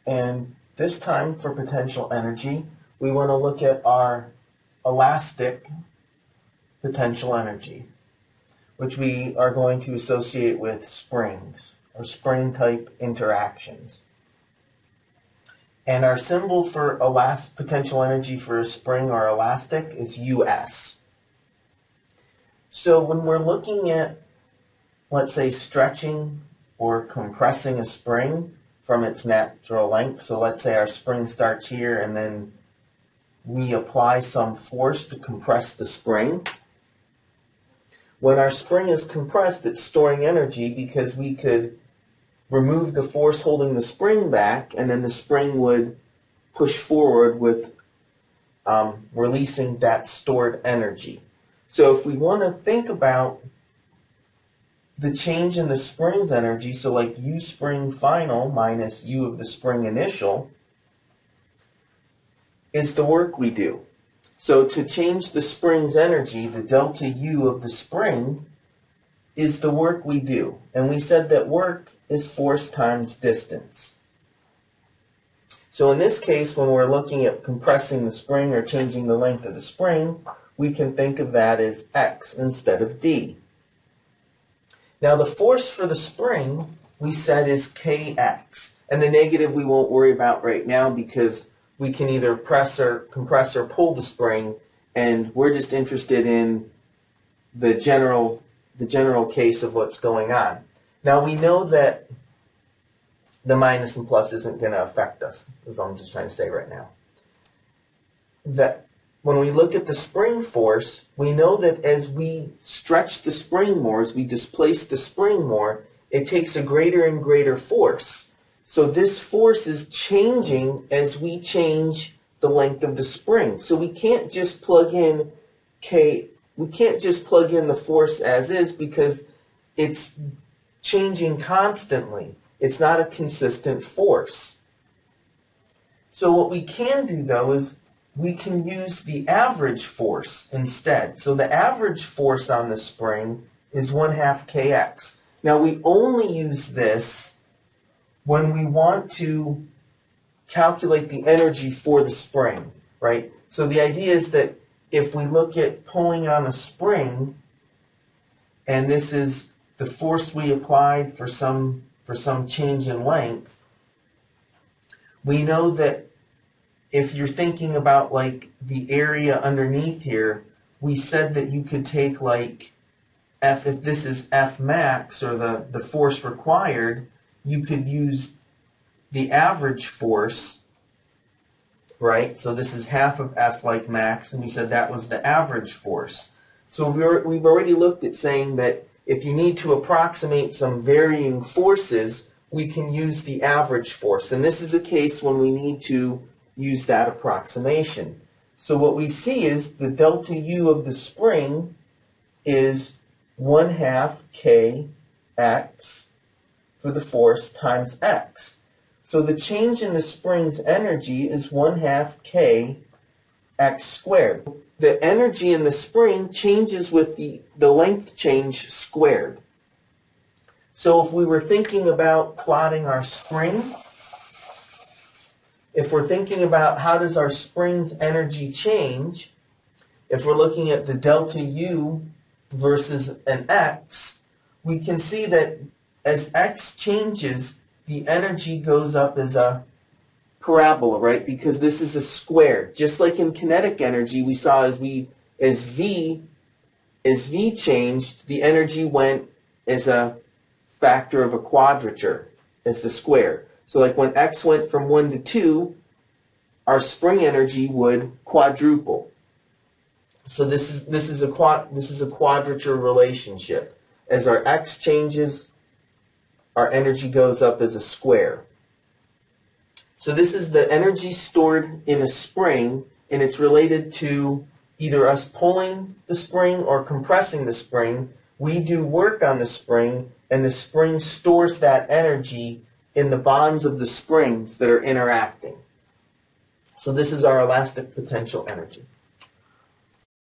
And this time for potential energy, we want to look at our elastic potential energy, which we are going to associate with springs or spring-type interactions. And our symbol for potential energy for a spring or elastic is US. So when we're looking at, let's say, stretching or compressing a spring from its natural length, so let's say our spring starts here and then we apply some force to compress the spring. When our spring is compressed, it's storing energy because we could remove the force holding the spring back, and then the spring would push forward with releasing that stored energy. So if we want to think about the change in the spring's energy, so like U spring final minus U of the spring initial, is the work we do. So to change the spring's energy, the delta U of the spring is the work we do. And we said that work is force times distance. So in this case, when we're looking at compressing the spring or changing the length of the spring, we can think of that as X instead of D. Now the force for the spring, we said, is Kx. And the negative we won't worry about right now because we can either compress or pull the spring, and we're just interested in the general case of what's going on. Now we know that the minus and plus isn't going to affect us, is all I'm just trying to say right now. That when we look at the spring force, we know that as we stretch the spring more, as we displace the spring more, it takes a greater and greater force. So this force is changing as we change the length of the spring. So we can't just plug in the force as is because it's changing constantly. It's not a consistent force. So what we can do, though, is we can use the average force instead. So the average force on the spring is 1/2 kx. Now we only use this when we want to calculate the energy for the spring, right? So the idea is that if we look at pulling on a spring, and this is the force we applied for some change in length, we know that if you're thinking about like the area underneath here, we said that you could take like F, if this is F max or the force required, you could use the average force, right? So this is half of F like max, and we said that was the average force. So we've already looked at saying that if you need to approximate some varying forces, we can use the average force. And this is a case when we need to use that approximation. So what we see is the delta U of the spring is 1/2 kx for the force times x. So the change in the spring's energy is 1/2 kx squared. The energy in the spring changes with the length change squared. So if we were thinking about plotting our spring, if we're thinking about how does our spring's energy change, if we're looking at the delta U versus an x, we can see that as x changes, the energy goes up as a parabola, right? Because this is a square. Just like in kinetic energy, we saw as V changed, the energy went as a factor of a quadrature, as the square. So like when x went from 1 to 2, our spring energy would quadruple. So this is a quadrature relationship. As our x changes, our energy goes up as a square. So this is the energy stored in a spring, and it's related to either us pulling the spring or compressing the spring. We do work on the spring, and the spring stores that energy in the bonds of the springs that are interacting. So this is our elastic potential energy.